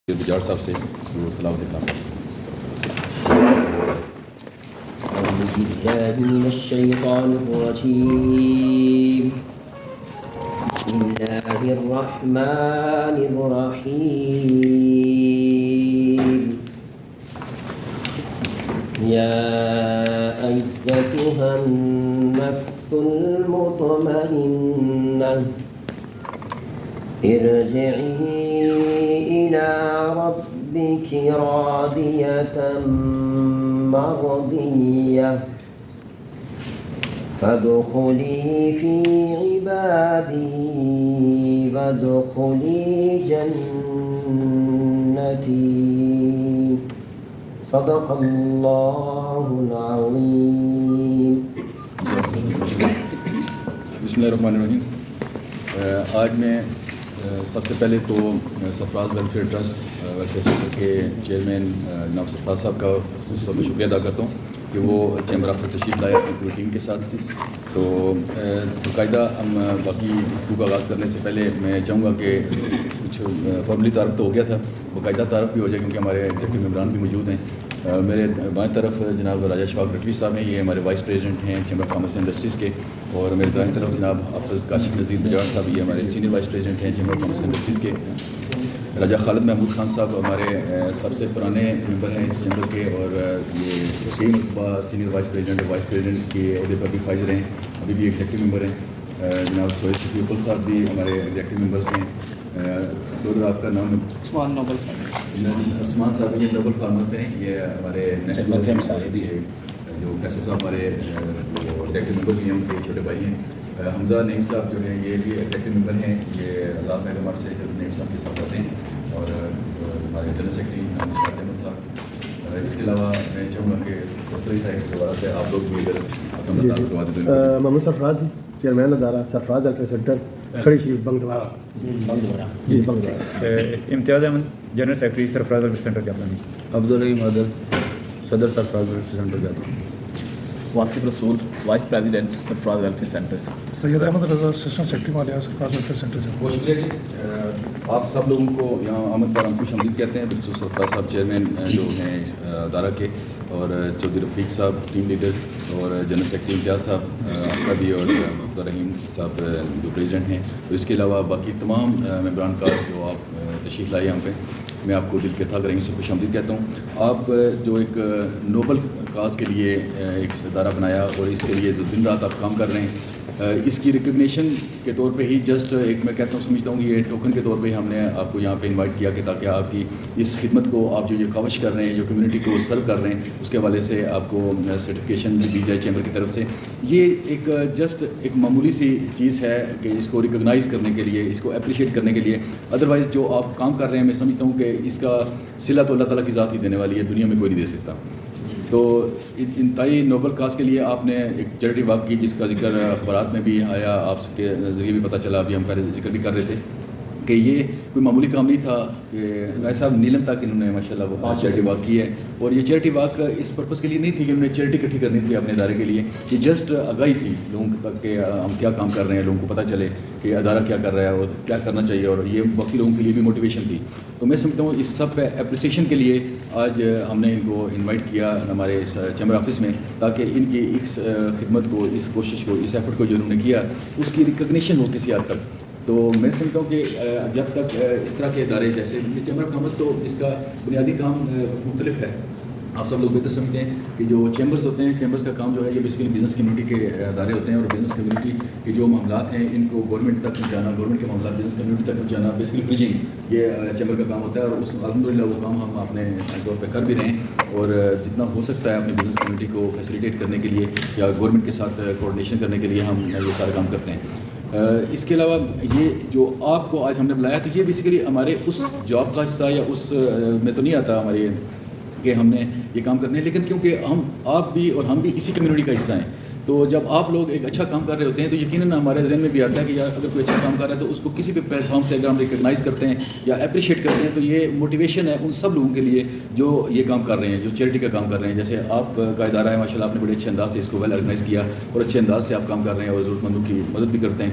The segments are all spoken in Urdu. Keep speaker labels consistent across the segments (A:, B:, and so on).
A: بجاڑ صاحب سے وہ تلاوت کرنا.
B: أعوذ بالله من الشيطان الرجيم. بسم الله الرحمن الرحيم. يا أيتها النفس المطمئنة ارجعي إلى ربك راضية مرضية فادخلي في عبادي وادخلي جنتي صدق الله العظيم.
A: بسم اللہ الرحمن الرحیم. آج میں سب سے پہلے تو سرفراز ویلفیئر ٹرسٹ ویلفیئر سینٹر کے چیئرمین جناب سرفراز صاحب کا خصوص طور پہ شکریہ ادا کرتا ہوں کہ وہ چیمبر آف تشریف لائے اپنی پوری ٹیم کے ساتھ. تو باقاعدہ ہم باقی گفتگو کا آغاز کرنے سے پہلے میں چاہوں گا کہ کچھ فارملی تعارف تو ہو گیا تھا, باقاعدہ تعارف بھی ہو جائے کیونکہ ہمارے ایگزیکٹو ممبران بھی موجود ہیں. میرے بائیں طرف جناب راجہ اشفاق رٹوی صاحب ہیں, یہ ہمارے وائس پریزیڈنٹ ہیں chamber of commerce and industries کے. اور میرے دائیں طرف جناب حافظ کاشف نذیر بجاڑ صاحب, یہ ہمارے سینئر وائس پریزیڈنٹ ہیں chamber of commerce and industries کے. راجہ خالد محمود خان صاحب ہمارے سب سے پرانے ممبر ہیں اس چیمبر کے, اور یہ کئی مرتبہ سینئر وائس پریزیڈنٹ کے عہدے پر بھی فائز رہے ہیں, ابھی بھی ایگزیکٹو ممبر ہیں. جناب سہیل شفیق صاحب بھی ہمارے ایگزیکٹو ممبرس ہیں. آپ کا نام عثمان صاحب یہ نوبل فارمرس ہیں, یہ ہمارے نیشنل صاحب بھی ہے. جو فیصل صاحب ہمارے ایگزیکٹو ممبر بھی ہیں, ان کے چھوٹے بھائی ہیں. حمزہ نعیم صاحب جو ہیں یہ بھی ایگزیکٹو ممبر ہیں, یہ آزاد محل مارٹ سے نعیم صاحب کے ساتھ رہتے ہیں. اور ہمارے جنرل سیکرٹری نشاط احمد صاحب. اس کے علاوہ میں چاہوں گا کہ سسری صاحب کے دوبارہ سے آپ لوگ بھی اگر اپنا مطالعہ کروا دیں.
C: محمد سرفراز جی, چیئرمین ادارہ سرفراز ویلفیئر سینٹر کھڑی شریف بنگ دوارا. جی بنگ دوارا.
D: امتیاز احمد جنرل سیکرٹری سرفراز ویلفیئر سینٹر جاپانی.
E: عبدالرحیم عادل صدر سرفراز ویلفیئر سینٹر جاپانی.
F: واصف رسول وائس پریزیڈنٹ سرفراز ویلفیئر سینٹر.
G: سید احمد رضا اسسٹنٹ سیکرٹری مالیہ سرفراز ویلفیئر سینٹر.
A: بہت شکریہ جی. آپ سب لوگوں کو یہاں آمد پر ہم خوش آمدید کہتے ہیں. بالخصوص سرفراز صاحب چیئرمین جو ہیں ادارہ کے, اور چودھری رفیق صاحب ٹیم لیڈر, اور جنرل سیکرٹری امتیاز صاحب آپ کا بھی, اور عبدالرحیم صاحب جو پریزیڈنٹ ہیں. تو اس کے علاوہ باقی تمام ممبران کا جو آپ تشریف لائے یہاں پہ, میں آپ کو دل کے تھاک رہی سے خوش آمدید کہتا ہوں. آپ جو ایک نوبل کاز کے لیے ایک ادارہ بنایا, اور اس کے لیے جو دن رات آپ کام کر رہے ہیں, اس کی ریکگنیشن کے طور پہ ہی جسٹ ایک میں کہتا ہوں سمجھتا ہوں کہ یہ ٹوکن کے طور پہ ہم نے آپ کو یہاں پہ انوائٹ کیا کہ تاکہ آپ کی اس خدمت کو, آپ جو یہ کاوش کر رہے ہیں, جو کمیونٹی کو سرو کر رہے ہیں, اس کے حوالے سے آپ کو سرٹیفکیشن بھی دی جائے چیمبر کی طرف سے. یہ ایک جسٹ ایک معمولی سی چیز ہے کہ اس کو ریکگنائز کرنے کے لیے, اس کو اپریشیٹ کرنے کے لیے. ادروائز جو آپ کام کر رہے ہیں, میں سمجھتا ہوں کہ اس کا صلہ تو اللہ تعالیٰ کی ذات ہی دینے والی ہے, دنیا میں کوئی نہیں دے سکتا. تو انتہائی نوبل کاز کے لیے آپ نے ایک چیریٹی واک کی, جس کا ذکر اخبارات میں بھی آیا, آپ کے ذریعے بھی پتہ چلا, ابھی ہم پہلے ذکر بھی کر رہے تھے کہ یہ کوئی معمولی کام نہیں تھا. کہ رائے صاحب نیلم تک انہوں نے ماشاء اللہ وہ چیریٹی واک کی ہے, اور یہ چیریٹی واک اس پرپز کے لیے نہیں تھی کہ انہوں نے چیریٹی اکٹھی کرنی تھی اپنے ادارے کے لیے. یہ جسٹ آگاہی تھی لوگوں تک کہ ہم کیا کام کر رہے ہیں, لوگوں کو پتہ چلے کہ ادارہ کیا کر رہا ہے اور کیا کرنا چاہیے, اور یہ باقی لوگوں کے لیے بھی موٹیویشن تھی. تو میں سمجھتا ہوں اس سب اپریسیشن کے لیے آج ہم نے ان کو انوائٹ کیا ہمارے اس چیمبر آفس میں, تاکہ ان کی اس خدمت کو, اس کوشش کو, اس ایفرٹ کو جو انہوں نے کیا, اس کی ریکگنیشن ہو کسی حد تک. تو میں سمجھتا ہوں کہ جب تک اس طرح کے ادارے جیسے چیمبر آف کامرس, تو اس کا بنیادی کام مختلف ہے. آپ سب لوگ بہتر سمجھتے ہیں کہ جو چیمبرز ہوتے ہیں, چیمبرز کا کام جو ہے یہ بیسیکلی بزنس کمیونٹی کے ادارے ہوتے ہیں, اور بزنس کمیونٹی کے جو معاملات ہیں ان کو گورنمنٹ تک پہنچانا, گورنمنٹ کے معاملات بزنس کمیونٹی تک پہنچانا, بیسیکلی برجنگ, یہ چیمبر کا کام ہوتا ہے. اور اس الحمدللہ وہ کام ہم اپنے طور پہ کر بھی رہے ہیں, اور جتنا ہو سکتا ہے اپنی بزنس کمیونٹی کو فیسیلیٹیٹ کرنے کے لیے یا گورنمنٹ کے ساتھ کوآرڈینیشن کرنے کے لیے ہم یہ سارا کام کرتے ہیں. اس کے علاوہ یہ جو آپ کو آج ہم نے بلایا, تو یہ بیسیکلی ہمارے اس جاب کا حصہ یا اس میں تو نہیں آتا ہماری کہ ہم نے یہ کام کرنے, لیکن کیونکہ آپ بھی اور ہم بھی اسی کمیونٹی کا حصہ ہیں. تو جب آپ لوگ ایک اچھا کام کر رہے ہوتے ہیں, تو یقیناً ہمارے ذہن میں بھی آتا ہے کہ یار اگر کوئی اچھا کام کر رہا ہے تو اس کو کسی بھی پلیٹ فارم سے اگر ہم ریکگنائز کرتے ہیں یا اپریشیٹ کرتے ہیں, تو یہ موٹیویشن ہے ان سب لوگوں کے لیے جو یہ کام کر رہے ہیں, جو چیریٹی کا کام کر رہے ہیں. جیسے آپ کا ادارہ ہے, ماشاء اللہ آپ نے بڑے اچھے انداز سے اس کو ویل آرگنائز کیا, اور اچھے انداز سے آپ کام کر رہے ہیں, اور ضرورت مندوں کی مدد بھی کرتے ہیں.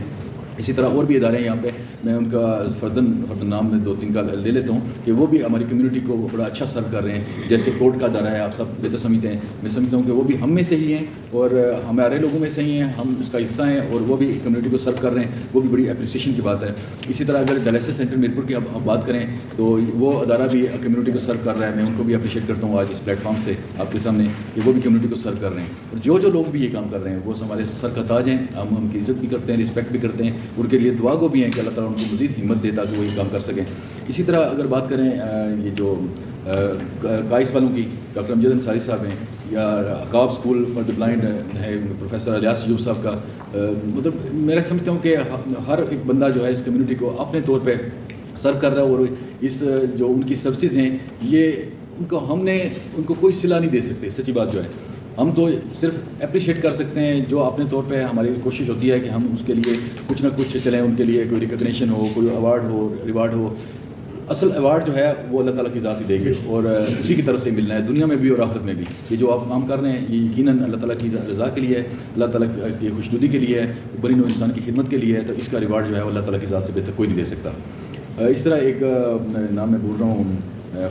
A: اسی طرح اور بھی ادارے ہیں یہاں پہ. میں ان کا فردن نام میں 2-3 کا لے لیتا ہوں کہ وہ بھی ہماری کمیونٹی کو بڑا اچھا سرو کر رہے ہیں. جیسے کورٹ کا ادارہ ہے, آپ سب بہتر سمجھتے ہیں, میں سمجھتا ہوں کہ وہ بھی ہم میں سے ہی ہیں اور ہمارے لوگوں میں سے ہی ہیں, ہم اس کا حصہ ہیں اور وہ بھی کمیونٹی کو سرو کر رہے ہیں, وہ بھی بڑی اپریسیشن کی بات ہے. اسی طرح اگر ڈائلسس سینٹر میرپور کی اب بات کریں تو وہ ادارہ بھی کمیونٹی کو سرو کر رہا ہے. میں ان کو بھی اپریشیٹ کرتا ہوں آج اس پلیٹ فارم سے آپ کے سامنے کہ وہ بھی کمیونٹی کو سرو کر رہے ہیں. اور جو لوگ بھی یہ کام کر رہے ہیں وہ ہمارے سر کا تاج ہیں, ہم ان کی عزت بھی کرتے ہیں, رسپیکٹ بھی کرتے ہیں, ان کے لیے دعا گو بھی ہیں کہ اللہ تعالیٰ ان کو مزید ہمت دے تاکہ وہ یہ کام کر سکیں. اسی طرح اگر بات کریں یہ جو کائس والوں کی, ڈاکٹر امجد انصاری صاحب ہیں, یا عقاب اسکول فار دی بلائنڈ ہے پروفیسر الیاس ایوب صاحب کا, مطلب میں سمجھتا ہوں کہ ہر ایک بندہ جو ہے اس کمیونٹی کو اپنے طور پہ سرو کر رہا ہے. اور اس جو ان کی سروسز ہیں یہ ان کو ہم نے ان کو کوئی صلہ نہیں دے سکتے. سچی بات جو ہے ہم تو صرف اپریشیٹ کر سکتے ہیں. جو اپنے طور پہ ہماری کوشش ہوتی ہے کہ ہم اس کے لیے کچھ نہ کچھ چلیں, ان کے لیے کوئی ریکگنیشن ہو, کوئی ایوارڈ ہو, ریوارڈ ہو. اصل ایوارڈ جو ہے وہ اللہ تعالیٰ کی ذات ہی دے گی اور اسی کی طرف سے ملنا ہے, دنیا میں بھی اور آخرت میں بھی. یہ جو آپ کام کر رہے ہیں یہ یقیناً اللہ تعالیٰ کی رضا کے لیے ہے, اللہ تعالیٰ کی خوشنودی کے لیے ہے, بنی نوع انسان کی خدمت کے لیے ہے. تو اس کا ریوارڈ جو ہے وہ اللہ تعالیٰ کی ذات سے بہتر کوئی نہیں دے سکتا. اس طرح ایک نام میں بول رہا ہوں,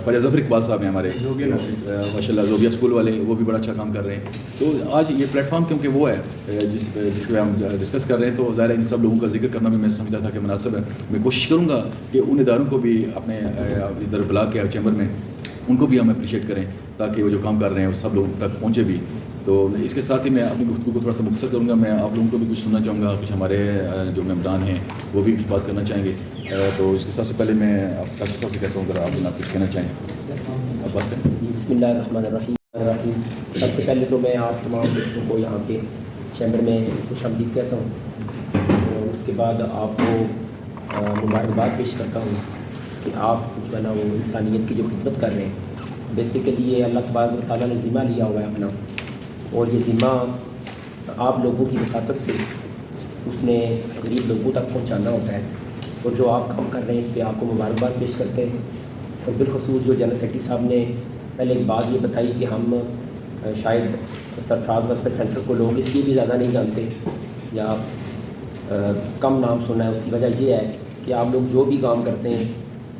A: خواجہ ظفر اقبال صاحب ہیں ہمارے ماشاء اللہ زوبیہ اسکول والے, وہ بھی بڑا اچھا کام کر رہے ہیں. تو آج یہ پلیٹ فارم کیونکہ وہ ہے جس کے ہم ڈسکس کر رہے ہیں, تو ظاہر ہے ان سب لوگوں کا ذکر کرنا بھی میں سمجھتا تھا کہ مناسب ہے. میں کوشش کروں گا کہ ان اداروں کو بھی اپنے ادھر بلا کے چیمبر میں ان کو بھی ہم اپریشیٹ کریں تاکہ وہ جو کام کر رہے ہیں وہ سب لوگوں تک پہنچے بھی. تو اس کے ساتھ ہی میں اپنی گفتگو کو تھوڑا سا مختصر کروں گا. میں آپ لوگوں کو بھی کچھ سننا چاہوں گا, کچھ ہمارے جو ممبران ہیں وہ بھی کچھ بات کرنا چاہیں گے. تو اس کے ساتھ سے پہلے میں آپ سے کہتا ہوں اگر آپ کچھ کہنا چاہیں آپ بات کریں.
B: بسم اللہ الرحمن الرحیم. سب سے پہلے تو میں آپ تمام دوستوں کو یہاں پہ چیمبر میں خوش آمدید کہتا ہوں, اور اس کے بعد آپ کو مبارکباد پیش کرتا ہوں کہ آپ جو ہے نا وہ انسانیت کی جو خدمت کر رہے ہیں. بیسیکلی یہ اللہ تبارک و تعالیٰ نے ذمہ لیا ہوا ہے اپنا, اور یہ ذمہ آپ لوگوں کی وساطت سے اس نے غریب لوگوں تک پہنچانا ہوتا ہے. اور جو آپ کام کر رہے ہیں اس پہ آپ کو مبارکباد پیش کرتے ہیں. اور بالخصوص جو جنرل سیکرٹری صاحب نے پہلے ایک بات یہ بتائی کہ ہم شاید سرفراز ویلفیئر سینٹر کو لوگ اس لیے بھی زیادہ نہیں جانتے یا کم نام سنا ہے. اس کی وجہ یہ ہے کہ آپ لوگ جو بھی کام کرتے ہیں,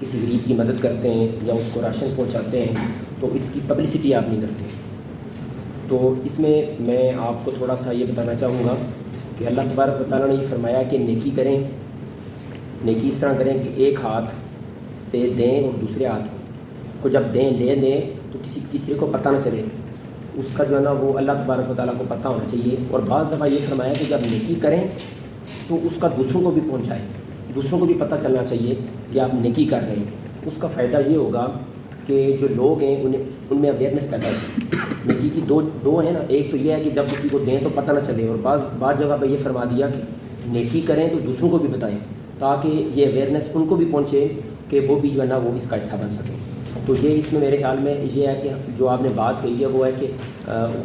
B: کسی غریب کی مدد کرتے ہیں یا اس کو راشن پہنچاتے ہیں, تو اس کی پبلسٹی آپ نہیں کرتے. تو اس میں آپ کو تھوڑا سا یہ بتانا چاہوں گا کہ اللہ تبارک و تعالیٰ نے یہ فرمایا کہ نیکی کریں. نیکی اس طرح کریں کہ ایک ہاتھ سے دیں اور دوسرے ہاتھ کو جب لے دیں تو کسی تیسرے کو پتہ نہ چلے. اس کا جو ہے نا وہ اللہ تبارک و تعالیٰ کو پتہ ہونا چاہیے. اور بعض دفعہ یہ فرمایا کہ جب نیکی کریں تو اس کا دوسروں کو بھی پہنچائیں, دوسروں کو بھی پتہ چلنا چاہیے کہ آپ نیکی کر رہے ہیں. اس کا فائدہ یہ ہوگا کہ جو لوگ ہیں ان میں اویئرنیس پیدا ہوگی. نیکی کی دو ہیں نا, ایک تو یہ ہے کہ جب کسی کو دیں تو پتہ نہ چلے, اور بعض جگہ پہ یہ فرما دیا کہ نیکی کریں تو دوسروں کو بھی بتائیں تاکہ یہ اویئرنیس ان کو بھی پہنچے کہ وہ بھی جو ہے نا وہ اس کا حصہ بن سکیں. تو یہ اس میں میرے خیال میں یہ ہے کہ جو آپ نے بات کہی ہے وہ ہے کہ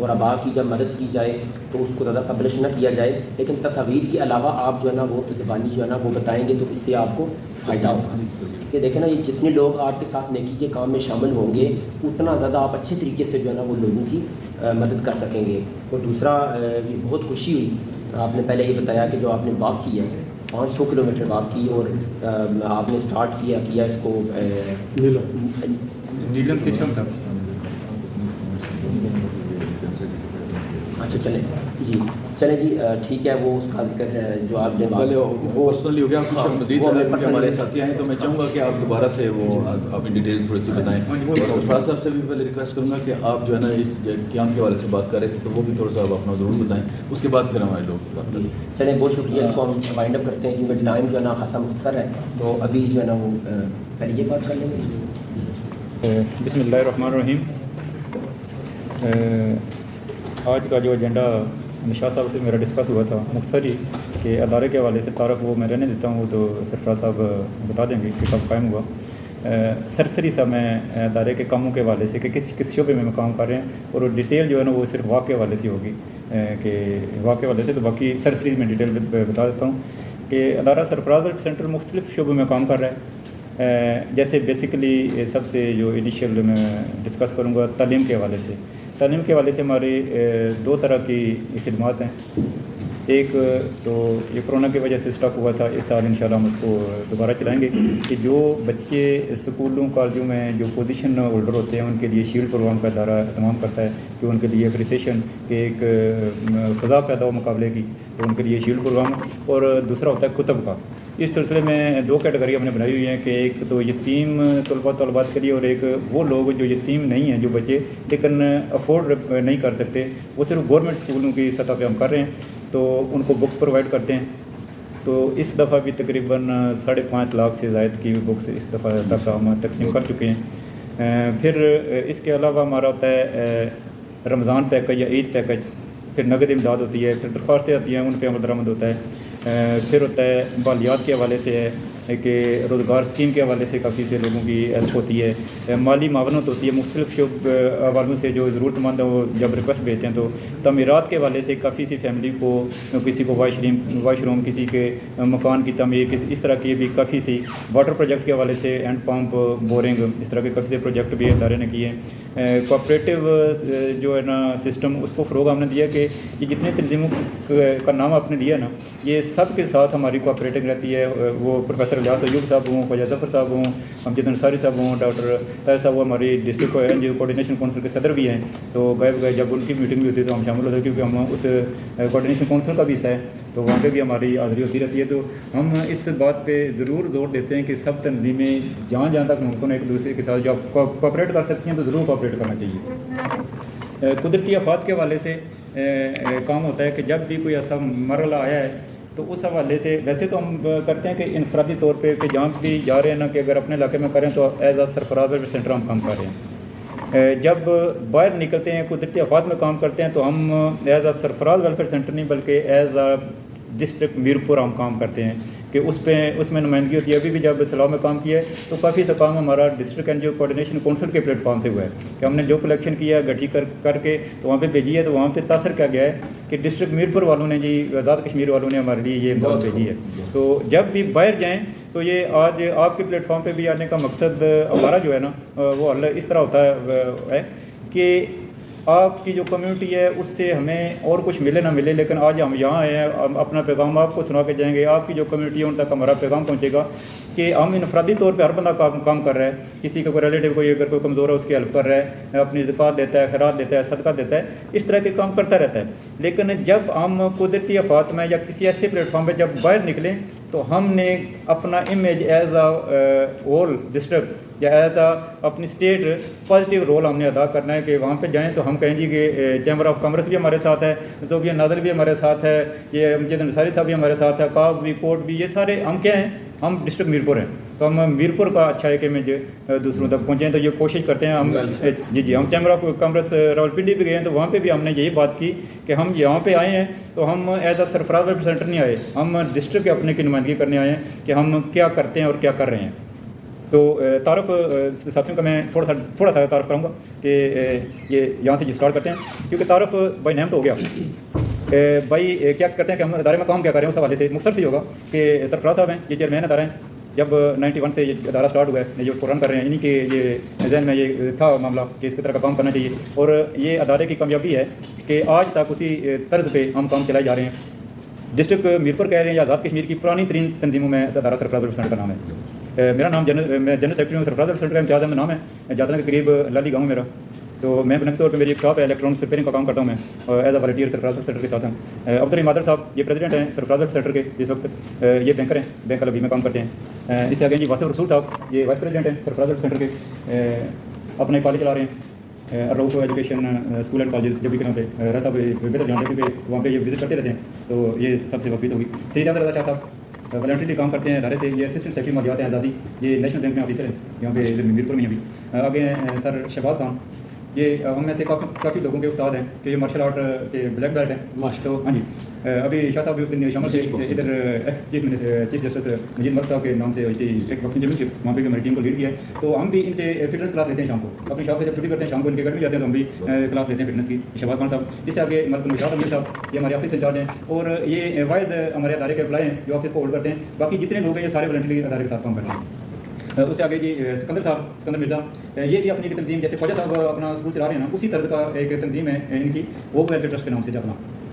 B: غرباء کی جب مدد کی جائے تو اس کو زیادہ پبلش نہ کیا جائے, لیکن تصاویر کے علاوہ آپ جو ہے نا وہ زبانی جو ہے نا وہ بتائیں گے تو اس سے آپ کو فائدہ ہوگا. کہ دیکھیں نا, یہ جتنے لوگ آپ کے ساتھ نیکی کے کام میں شامل ہوں گے اتنا زیادہ آپ اچھے طریقے سے جو ہے نا وہ لوگوں کی مدد کر سکیں گے. اور دوسرا یہ بہت خوشی ہوئی, آپ نے پہلے یہ بتایا کہ جو آپ نے واک کیا ہے 500 کلومیٹر واک کی, اور آپ نے اسٹارٹ کیا اس کو
D: نیلم سسٹم تھا.
B: اچھا چلیں جی ٹھیک ہے. وہ اس کا ذکر جو آپ نے
A: وہ پرسنلی ہو گیا. کچھ مزید ہمارے ساتھی ہیں تو میں چاہوں گا کہ آپ دوبارہ سے وہ اپنی ڈیٹیل تھوڑی سی بتائیں. سرفراز صاحب سے بھی پہلے ریکویسٹ کروں گا کہ آپ جو ہے نا اس قیام کے حوالے سے بات کر رہے تھے تو وہ بھی تھوڑا سا اپنا ضرور بتائیں, اس کے بعد پھر ہمارے لوگ بات کریں.
B: چلیں بہت شکریہ. اس کو ہم وائنڈ اپ کرتے ہیں کیونکہ ٹائم جو ہے نا خاصا مختصر ہے, تو ابھی جو ہے نا وہ پہلے یہ بات کر لیں گے.
D: بسم اللہ الرحمن الرحیم. آج کا جو ایجنڈا شاہ صاحب سے میرا ڈسکس ہوا تھا مختصر ہی کہ ادارے کے حوالے سے تعارف وہ میں رہنے دیتا ہوں, وہ تو سرفراز صاحب بتا دیں گے کہ کب قائم ہوا. سرسری سا میں ادارے کے کاموں کے حوالے سے کہ کس شعبے میں کام کر رہے ہیں, اور ڈیٹیل جو ہے نا وہ صرف واقع حوالے سے ہوگی کہ واقع حوالے سے, تو باقی سرسری میں ڈیٹیل بتا دیتا ہوں کہ ادارہ سرفراز ویلفیئر سینٹر مختلف شعبوں میں کام کر رہا ہے. جیسے بیسیکلی سب سے جو انیشیل میں ڈسکس کروں گا تعلیم کے حوالے سے. تعلیم کے حوالے سے ہماری 2 طرح کی خدمات ہیں. ایک تو یہ کورونا کی وجہ سے اسٹاپ ہوا تھا، اس سال انشاءاللہ ہم اس کو دوبارہ چلائیں گے کہ جو بچے اسکولوں کالجوں میں جو پوزیشن ہولڈر ہوتے ہیں ان کے لیے شیلڈ پروگرام کا ادارہ اہتمام کرتا ہے کہ ان کے لیے اپریسیشن کے ایک فضا پیدا ہو مقابلے کی، تو ان کے لیے شیلڈ پروگرام، اور دوسرا ہوتا ہے کتب کا۔ اس سلسلے میں 2 کیٹیگری ہم نے بنائی ہوئی ہیں کہ ایک تو یتیم طلبات کے لیے، اور ایک وہ لوگ جو یتیم نہیں ہیں، جو بچے لیکن افورڈ نہیں کر سکتے، وہ صرف گورنمنٹ اسکولوں کی سطح پہ ہم کر رہے ہیں، تو ان کو بکس پرووائڈ کرتے ہیں۔ تو اس دفعہ بھی تقریباً 5.5 لاکھ سے زائد کی بکس اس دفعہ تک ہم تقسیم کر چکے ہیں۔ پھر اس کے علاوہ ہمارا ہوتا ہے رمضان پیکج یا عید پیکج، پھر نقد امداد ہوتی ہے، پھر درخواستیں آتی ہیں، ان پہ عمل درآمد ہوتا ہے۔ پھر ہوتا ہے مالیات کے حوالے سے ہے کہ روزگار اسکیم کے حوالے سے کافی سے لوگوں کی ہیلپ ہوتی ہے، مالی معاونت ہوتی ہے مختلف حوالوں سے، جو ضرورت مند ہیں وہ جب ریکویسٹ بھیجتے ہیں تو تعمیرات کے حوالے سے کافی سی فیملی کو، کسی کو واش روم، کسی کے مکان کی تعمیر، اس طرح کی بھی کافی سی، واٹر پروجیکٹ کے حوالے سے ہینڈ پمپ، بورنگ، اس طرح کے کافی سے پروجیکٹ بھی ادارے نے کیے ہیں۔ کوآپریٹو جو ہے نا سسٹم، اس کو فروغ ہم نے دیا کہ یہ جتنے تنظیموں کا نام آپ نے دیا نا، یہ سب کے ساتھ ہماری کوآپریٹنگ رہتی ہے۔ وہ پروفیسر الیاس ایوب صاحب ہوں، خواجہ ظفر صاحب ہوں، امجد انصاری صاحب ہوں، ڈاکٹر طاہر صاحب، وہ ہماری ڈسٹرکٹ این جی او کوآرڈینیشن کونسل کے صدر بھی ہیں، تو گئے جب ان کی میٹنگ بھی ہوتی ہے تو ہم شامل ہوتے ہیں، کیونکہ ہم اس کوآرڈینیشن کونسل کا بھی حصہ ہے، تو وہاں پہ بھی ہماری حاضری ہوتی رہتی ہے۔ تو ہم اس بات پہ ضرور زور دیتے ہیں کہ سب تنظیمیں جہاں تک ممکن ایک دوسرے کے ساتھ جب کوآپریٹ کر سکتی ہیں تو ضرور کوآپریٹ کرنا چاہیے۔ قدرتی آفات کے حوالے سے کام ہوتا ہے کہ جب بھی کوئی ایسا مرحلہ آیا ہے تو اس حوالے سے ویسے تو ہم کرتے ہیں کہ انفرادی طور پہ کہ جہاں بھی جا رہے ہیں نا، کہ اگر اپنے علاقے میں کریں تو as a Sarfaraz welfare centre ہم کام کر رہے ہیں۔ جب باہر نکلتے ہیں قدرتی آفات میں کام کرتے ہیں تو ہم as a Sarfaraz welfare centre نہیں بلکہ ایز اے ڈسٹرکٹ میرپور ہم کام کرتے ہیں کہ اس میں نمائندگی ہوتی ہے۔ ابھی بھی جب سلاؤ میں کام کیا ہے تو کافی سا کام ہمارا ڈسٹرکٹ این جی او کوآرڈینیشن کونسل کے پلیٹ فارم سے ہوا ہے کہ ہم نے جو کلیکشن کیا ہے گٹھی کر کے تو وہاں پہ بھیجی ہے، تو وہاں پہ تاثر کیا گیا ہے کہ ڈسٹرکٹ میرپور والوں نے، جی آزاد کشمیر والوں نے ہمارے لیے یہ امداد بھیجی ہے۔ تو جب بھی باہر جائیں تو یہ آج آپ کے پلیٹ فارم پہ بھی آنے کا مقصد ہمارا جو ہے نا وہ اس طرح ہوتا ہے کہ آپ کی جو کمیونٹی ہے اس سے ہمیں اور کچھ ملے نہ ملے، لیکن آج ہم یہاں آئے ہیں، ہم اپنا پیغام آپ کو سنا کے جائیں گے، آپ کی جو کمیونٹی ہے ان تک ہمارا پیغام پہنچے گا کہ ہم انفرادی طور پہ ہر بندہ کام کر رہا ہے، کسی کا کوئی ریلیٹیو کوئی اگر کوئی کمزور ہے اس کی ہیلپ کر رہا ہے، اپنی زکوٰۃ دیتا ہے، خیرات دیتا ہے، صدقہ دیتا ہے، اس طرح کے کام کرتا رہتا ہے۔ لیکن جب ہم قدرتی آفات میں یا کسی ایسے پلیٹ فارم پہ جب باہر نکلیں تو ہم نے اپنا image as a whole district یا ایز اے اپنی اسٹیٹ پازیٹیو رول ہم نے ادا کرنا ہے کہ وہاں پہ جائیں تو ہم کہیں جی کہ چیمبر آف کامرس بھی ہمارے ساتھ ہے، زوبیہ نادر بھی ہمارے ساتھ ہے، یہ امجد انصاری صاحب بھی ہمارے ساتھ ہے، کاب بھی، کوٹ بھی، یہ سارے ہم کیا ہیں، ہم ڈسٹرکٹ میرپور ہیں، تو ہم میرپور کا اچھا ہے کہ امیج دوسروں تک پہنچیں، تو یہ کوشش کرتے ہیں ہم۔ جی ہم چیمبر آف کامرس راولپنڈی بھی گئے ہیں تو وہاں پہ بھی ہم نے یہی بات کی کہ ہم یہاں پہ آئے ہیں تو ہم as a Sarfaraz welfare centre نہیں آئے، ہم ڈسٹرکٹ کے اپنے کی نمائندگی کرنے آئے ہیں کہ ہم کیا کرتے ہیں اور کیا کر رہے ہیں۔ تو تعارف ساتھیوں کا میں تھوڑا سا تعارف کروں گا کہ یہ یہاں سے اسٹارٹ کرتے ہیں، کیونکہ تعارف بھائی نیم تو ہو گیا، بھائی کیا کرتے ہیں کہ ہم ادارے میں کام کیا کر رہے ہیں اس حوالے سے مختصر سے ہوگا کہ سرفراز صاحب ہیں، یہ چیئرمین ادارہ ہیں، جب 91 سے یہ ادارہ سٹارٹ ہوا ہے، یہ اس کو رن کر رہے ہیں، انہیں کہ یہ ذہن میں یہ تھا معاملہ کہ اس کی طرح کا کام کرنا چاہیے، اور یہ ادارے کی کامیابی ہے کہ آج تک اسی طرز پہ ہم کام چلائے جا رہے ہیں۔ ڈسٹرکٹ میرپور کہہ رہے ہیں یا آزاد کشمیر کی پرانی ترین تنظیموں میں ادارہ سرفراز ویلفیئر سینٹر کا نام ہے۔ میرا نام میں جنرل سیکرٹری ہوں سرفراز ویلفیئر سینٹر کا، امتیاز احمد نام ہے، جادنا کے قریب لالی گاؤں میرا، تو میں بنیادی طور پہ میری ایک شاپ ہے الیکٹرانکس ریپیئرنگ کا کام کرتا ہوں میں، اور as a volunteer Sarfaraz welfare centre کے ساتھ ہیں۔ عبدالرحیم مادر صاحب یہ پریزیڈنٹ ہیں سرفراز ویلفیئر سینٹر کے اس وقت، یہ بینکر ہیں، بینک البی میں کام کرتے ہیں۔ اس سے آگے جی واسف رسول صاحب یہ وائس پریزیڈنٹ ہیں سرفراز ویلفیئر سینٹر کے، اپنے کالج چلا رہے ہیں، روف ایجوکیشن اسکول اینڈ کالج جب بھی کرنا پہ رہ صاحب بہتر جانتے ہیں کیونکہ وہاں پہ یہ وزٹ کرتے رہتے ہیں، تو یہ سب سے وقت ہوگی۔ سید احمد رضا شاہ صاحب والنٹری کام کرتے ہیں ادارے سے، یہ اسسٹنٹ سیکرٹری مالیات ہیں اعزازی، یہ نیشنل بینک میں آفیسر ہیں یہاں پہ میرپور میں ابھی۔ آگے ہیں سر شہباز خان، یہ ہم میں سے کافی لوگوں کے استاد ہیں کہ یہ مارشل آرٹ کے بلیک بیلٹ ہیں، تو ہاں جی ابھی شاہ صاحب بھی اس دن شامل تھے، ادھر ایکس چیف جسٹس مجید مرد صاحب کے نام سے ایک باکسنگ چیمپئن شپ وہاں پہ بھی ہماری ٹیم کو لیڈ کیا ہے، تو ہم بھی ان سے فٹنس کلاس لیتے ہیں شام کو، اپنی شاپ سے جب چھٹی کرتے ہیں شام کو ان کے گھر بھی جاتے ہیں تو ہم بھی کلاس لیتے ہیں فٹنس کی۔ شہباز خان صاحب، اس سے آگے ملک مشاہد امیر صاحب یہ ہمارے آفس انچارج ہیں، اور یہ واحد ہمارے ادارے کے امپلائی ہیں جو آفس کو ہولڈ کرتے ہیں، باقی جتنے لوگ ہیں یہ سارے والنٹری ادارے کے ساتھ کام کرتے ہیں۔ اس سے آگے جی سکندر صاحب، سکندر مرزا، یہ بھی اپنی تنظیم جیسے خواجہ صاحب اپنا اسکول چلا رہے ہیں نا اسی طرز کا ایک تنظیم ہے ان کی، وہ ویلفیئر ٹرسٹ کے نام سے جاپنا،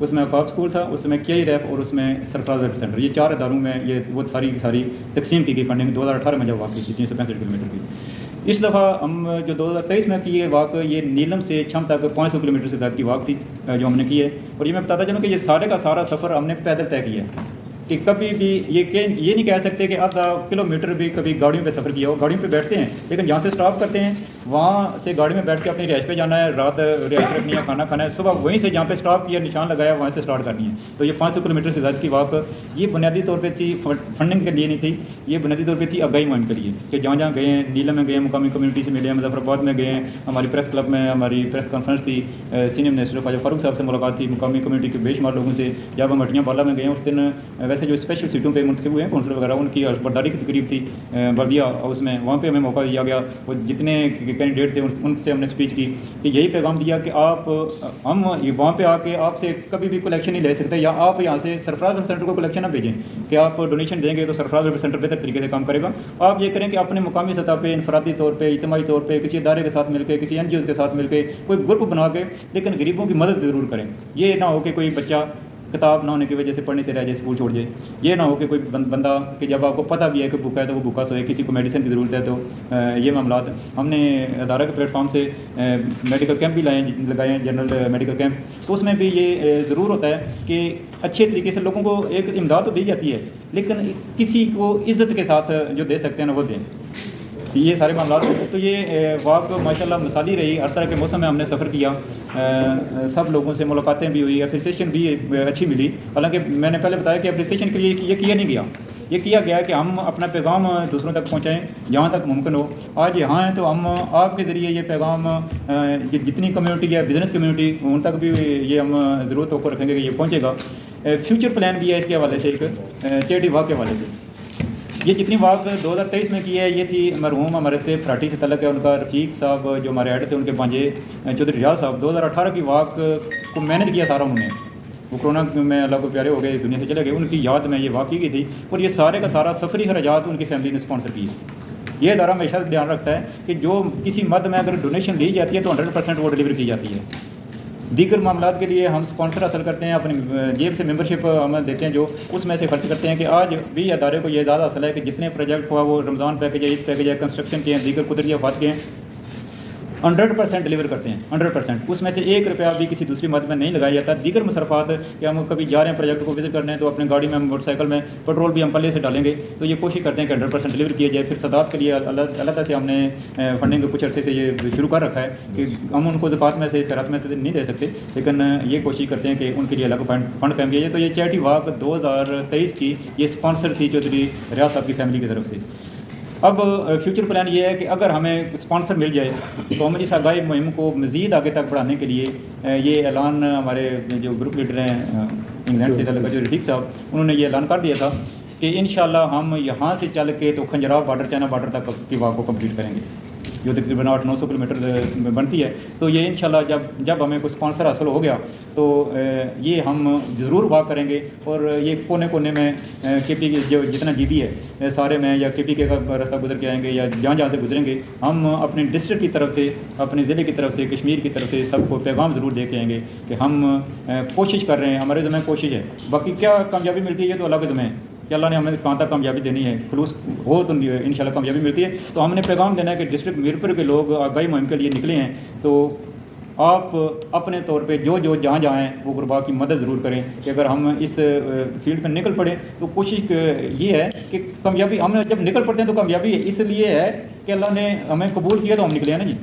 D: اس میں اوقاف اسکول تھا، اس میں KI ریف اور اس میں سرفراز ویلفیئر سینٹر، یہ 4 اداروں میں یہ وہ ساری کی ساری تقسیم کی گئی فنڈنگ 2018 میں جب واقع کی 365 کلومیٹر کی۔ اس دفعہ ہم جو 2023 میں کی یہ واک یہ نیلم سے چھم تک 500 کلومیٹر سے زیادہ کی واک تھی جو ہم نے کی ہے، اور یہ میں بتاتا چلوں کہ یہ سارے کا سارا سفر ہم نے پیدل طے کیا ہے، کہ کبھی بھی یہ نہیں کہہ سکتے کہ آدھا کلومیٹر بھی کبھی گاڑیوں پہ سفر کیا ہو، گاڑیوں پہ بیٹھتے ہیں لیکن جہاں سے اسٹاپ کرتے ہیں وہاں سے گاڑی میں بیٹھ کے اپنی رہائش پہ جانا ہے، رات رہائش رکھنی ہے، کھانا کھانا ہے، صبح وہیں سے جہاں پہ اسٹاپ کیا نشان لگایا وہاں سے اسٹارٹ کرنی ہے۔ تو یہ 500 کلومیٹر سے زیادہ کی واک یہ بنیادی طور پہ تھی، فنڈنگ کے لیے نہیں تھی، یہ بنیادی طور پہ تھی آگاہی مہم کے لیے، کہ جہاں جہاں گئے ہیں، نیلم میں گئے ہیں، مقامی کمیونٹی سے ملے ہیں، مظفر آباد میں گئے ہیں، ہماری پریس کلب میں ہماری پریس کانفرنس تھی، سینئر منسٹر خواجہ فاروق صاحب سے ملاقات تھی، مقامی کمیونٹی کے بے شمار لوگوں سے، جب ہم ہٹیاں بالا میں گئے ہیں اس دن ویسے جو اسپیشل سیٹوں پہ منتخب ہوئے ہیں کونسلر وغیرہ ان کی برداری کی تقریب تھی بردیا ہاؤس میں، وہاں پہ ہمیں موقع دیا گیا، وہ جتنے کینڈیڈیٹ تھے ان سے ہم نے اسپیچ کی کہ یہی پیغام دیا کہ آپ ہم وہاں پہ آ کے آپ سے کبھی بھی کلیکشن نہیں لے سکتے، یا آپ یہاں سے سرفراز ویلفیئر سینٹر کو کلیکشن نہ بھیجیں کہ آپ ڈونیشن دیں گے تو سرفراز ویلفیئر سینٹر بہتر طریقے سے کام کرے گا۔ آپ یہ کریں کہ اپنے مقامی سطح پہ انفرادی طور پہ اجتماعی طور پہ کسی ادارے کے ساتھ مل کے کسی NGOs کے ساتھ مل کے کوئی گروپ بنا کے لیکن غریبوں کی مدد ضرور کریں۔ یہ نہ ہو کہ کوئی بچہ کتاب نہ ہونے کی وجہ سے پڑھنے سے رہ جائے، اسکول چھوڑ جائے، یہ نہ ہو کہ کوئی بندہ کہ جب آپ کو پتہ بھی ہے کہ بھوکا ہے تو وہ بھوکا سوئے، کسی کو میڈیسن کی ضرورت ہے تو یہ معاملات ہم نے ادارہ کے پلیٹ فارم سے میڈیکل کیمپ بھی لگائے ہیں، جنرل میڈیکل کیمپ، تو اس میں بھی یہ ضرور ہوتا ہے کہ اچھے طریقے سے لوگوں کو ایک امداد تو دی جاتی ہے لیکن کسی کو عزت کے ساتھ جو دے سکتے ہیں وہ دیں، یہ سارے معاملات۔ تو یہ واک ماشاءاللہ مثالی رہی، ہر طرح کے موسم میں ہم نے سفر کیا، سب لوگوں سے ملاقاتیں بھی ہوئی، اپریسیشن بھی اچھی ملی، حالانکہ میں نے پہلے بتایا کہ اپریسیشن کے لیے یہ کیا نہیں گیا، یہ کیا گیا کہ ہم اپنا پیغام دوسروں تک پہنچائیں جہاں تک ممکن ہو۔ آج یہاں ہیں تو ہم آپ کے ذریعے یہ پیغام جتنی کمیونٹی ہے بزنس کمیونٹی ان تک بھی یہ ہم ضرور توقع رکھیں گے کہ یہ پہنچے گا۔ فیوچر پلان بھی ہے اس کے حوالے سے، ایک چیریٹی واک کے حوالے سے یہ جتنی واک 2023 میں کی ہے یہ تھی مرحوم ہمارے تھے فراٹی سے تعلق ہے، ان کا رفیق صاحب جو ہمارے ایڈ تھے ان کے بانجے چودھری ریاض صاحب 2018 کی واک کو مینیج کیا سارا انہوں نے، وہ کرونا میں اللہ کو پیارے ہو گئے دنیا سے چلے گئے، ان کی یاد میں یہ واقعی کی تھی، اور یہ سارے کا سارا سفری خراجات ان کی فیملی نے اسپانسر کی۔ یہ ادارہ ہمیشہ دھیان رکھتا ہے کہ جو کسی مد میں اگر ڈونیشن لی جاتی ہے تو 100% وہ ڈلیور کی جاتی ہے۔ دیگر معاملات کے لیے ہم اسپانسر حاصل کرتے ہیں، اپنی جیب سے ممبرشپ ہم دیتے ہیں جو اس میں سے خرچ کرتے ہیں، کہ آج بھی ادارے کو یہ اعزاز حاصل ہے کہ جتنے پروجیکٹ ہوا وہ رمضان پیکج ہے، عید پیکج ہے، کنسٹرکشن کے ہیں، دیگر قدرتی آفات کے ہیں، 100% ڈلیور کرتے ہیں 100%، اس میں سے 1 روپیہ بھی کسی دوسری مد میں نہیں لگایا جاتا۔ دیگر مصرفات کہ ہم کبھی جا رہے ہیں پروجیکٹ کو وزٹ کرنے ہیں تو اپنے گاڑی میں موٹر سائیکل میں پیٹرول بھی ہم پہلے سے ڈالیں گے، تو یہ کوشش کرتے ہیں کہ 100% ڈلیور کیا جائے۔ پھر سداد کے لیے اللہ تعالیٰ سے ہم نے فنڈنگ کچھ عرصے سے یہ شروع کر رکھا ہے کہ ہم ان کو زکوٰۃ میں سے خیرات میں سے نہیں دے سکتے، لیکن یہ کوشش کرتے ہیں کہ ان کے لیے الگ فنڈ قائم کیا جائے۔ تو یہ چیریٹی واک 2023 کی یہ اسپانسر تھی چودھری ریاض صاحب کی فیملی کی طرف سے۔ اب فیوچر پلان یہ ہے کہ اگر ہمیں اسپانسر مل جائے تو ہم اس آگاہی مہم کو مزید آگے تک بڑھانے کے لیے یہ اعلان ہمارے جو گروپ لیڈر ہیں انگلینڈ سے تعلق جو رفیق صاحب انہوں نے یہ اعلان کر دیا تھا کہ انشاءاللہ ہم یہاں سے چل کے تو کھنجراو بارڈر چائنا بارڈر تک کی واک کو کمپلیٹ کریں گے، جو تقریباً 800-900 کلومیٹر میں بنتی ہے۔ تو یہ انشاءاللہ جب ہمیں کوئی اسپانسر حاصل ہو گیا تو یہ ہم ضرور واک کریں گے، اور یہ کونے کونے میں KP کی جو جتنا GB ہے سارے میں یا KP کے راستہ گزر کے آئیں گے یا جہاں جہاں سے گزریں گے، ہم اپنے ڈسٹرکٹ کی طرف سے، اپنے ضلع کی طرف سے، کشمیر کی طرف سے سب کو پیغام ضرور دے کے آئیں گے کہ ہم کوشش کر رہے ہیں، ہمارے ذمہ کوشش ہے، باقی کیا کامیابی ملتی ہے یہ تو اللہ کے ذمہ ہے کہ اللہ نے ہمیں کہاں تک کامیابی دینی ہے، خلوص ہو تو انشاءاللہ کامیابی ملتی ہے۔ تو ہم نے پیغام دینا ہے کہ ڈسٹرکٹ میرپور کے لوگ آگاہی مہم کے لیے نکلے ہیں، تو آپ اپنے طور پہ جو جہاں جہاں ہیں وہ غربا کی مدد ضرور کریں، کہ اگر ہم اس فیلڈ پہ نکل پڑیں تو کوشش یہ ہے کہ کامیابی ہم جب نکل پڑتے ہیں تو کامیابی اس لیے ہے کہ اللہ نے ہمیں قبول کیا تو ہم نکلے ہیں نا جی،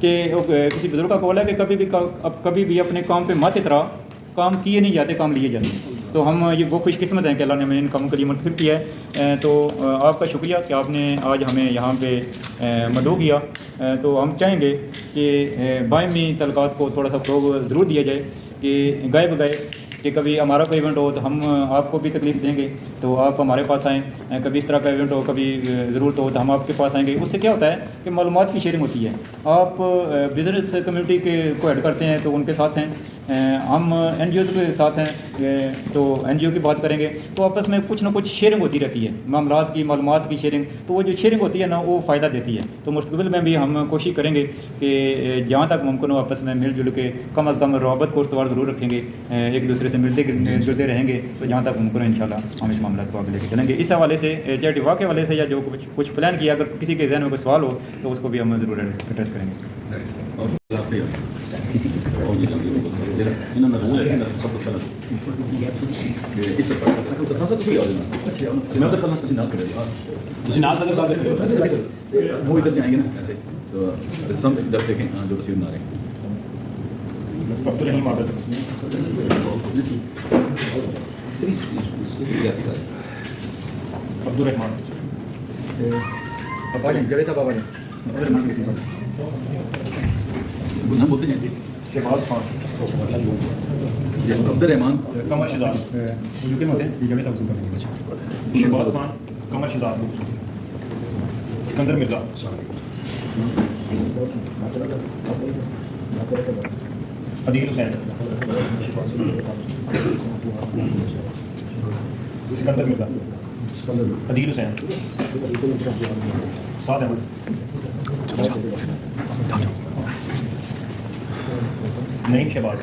D: کہ کسی بزرگ کا قول ہے کہ کبھی بھی اپنے کام پہ مت اترا، کام کیے نہیں جاتے کام لیے جاتے ہیں۔ تو ہم یہ وہ خوش قسمت ہیں کہ اللہ نے ہمیں ان کاموں کے لیے منتخب کیا ہے۔ تو آپ کا شکریہ کہ آپ نے آج ہمیں یہاں پہ مدعو کیا۔ تو ہم چاہیں گے کہ باہمی تعلقات کو تھوڑا سا فروغ ضرور دیا جائے، کہ گائے بگائے کہ کبھی ہمارا کوئی ایونٹ ہو تو ہم آپ کو بھی تکلیف دیں گے تو آپ ہمارے پاس آئیں، کبھی اس طرح کا ایونٹ ہو، کبھی ضرورت ہو تو ہم آپ کے پاس آئیں گے۔ اس سے کیا ہوتا ہے کہ معلومات کی شیئرنگ ہوتی ہے، آپ بزنس کمیونٹی کو ایڈ کرتے ہیں تو ان کے ساتھ ہیں، ہم این جی اوز کے ساتھ ہیں تو این جی او کی بات کریں گے تو آپس میں کچھ نہ کچھ شیئرنگ ہوتی رہتی ہے، معاملات کی، معلومات کی شیئرنگ، تو وہ جو شیئرنگ ہوتی ہے نا وہ فائدہ دیتی ہے۔ تو مستقبل میں بھی ہم کوشش کریں گے کہ جہاں تک ممکن ہو آپس میں مل جل کے کم از کم روابط کو استوار ضرور رکھیں گے، ایک دوسرے سے ملتے جلتے رہیں گے، تو جہاں تک ممکن ہو انشاءاللہ ہم اس معاملات کو آگے لے کے چلیں گے۔ اس حوالے سے چیریٹی واک کے حوالے سے یا جو کچھ پلان کیا، اگر کسی کے ذہن میں کوئی سوال ہو تو اس کو بھی ہم ضرور ایڈریس کریں گے۔
A: اور وہ ادھر سے آئیں گے نا ایسے تو سم ادھر دیکھیں جو رسید نہ رہے ہم بولتے ہیں
G: شہباز خان
A: عبد الرحمان
G: قمر شہزاد شہباز خان قمر شہزاد سکندر مرزا عدیل حسین سکندر مرزا عدیل حسین سعد احمد نعیم شہباز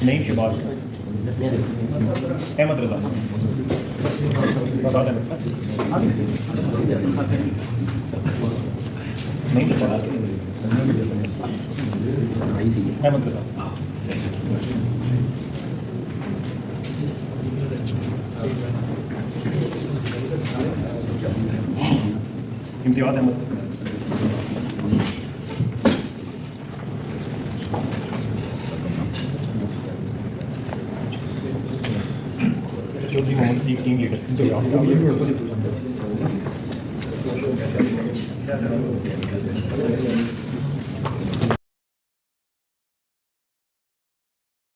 G: نعیم شہباز احمد رضا سعد احمد نعیم شہباز احمد رضا امتیاز احمد چودھری محمد صدیق ٹیم لیڈر